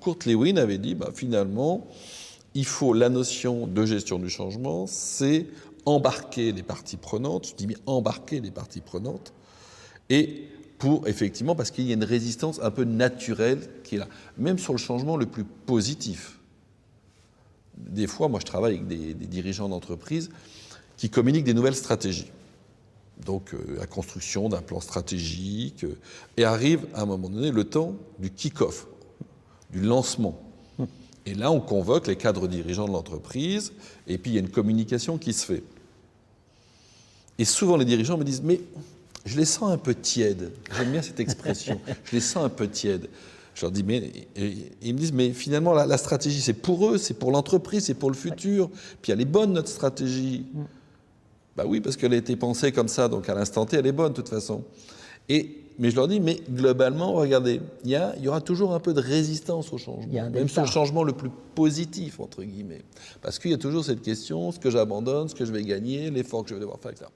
Kurt Lewin avait dit, finalement, la notion de gestion du changement, c'est embarquer les parties prenantes, je dis bien embarquer les parties prenantes, et effectivement, parce qu'il y a une résistance un peu naturelle qui est là, même sur le changement le plus positif. Des fois, moi je travaille avec des dirigeants d'entreprise qui communiquent des nouvelles stratégies. Donc la construction d'un plan stratégique, et arrive à un moment donné le temps du kick-off, du lancement. Et là, on convoque les cadres dirigeants de l'entreprise, et puis il y a une communication qui se fait. Et souvent, les dirigeants me disent « mais je les sens un peu tièdes ». J'aime bien cette expression, « je les sens un peu tièdes ». Je leur dis « mais…» et ils me disent « mais finalement, la stratégie, c'est pour eux, c'est pour l'entreprise, c'est pour le futur. Puis elle est bonne, notre stratégie. » Ben oui, parce qu'elle a été pensée comme ça, donc à l'instant T, elle est bonne, de toute façon. Mais je leur dis, mais globalement, regardez, il y aura toujours un peu de résistance au changement, même sur le changement le plus positif, entre guillemets. Parce qu'il y a toujours cette question, ce que j'abandonne, ce que je vais gagner, l'effort que je vais devoir faire, etc.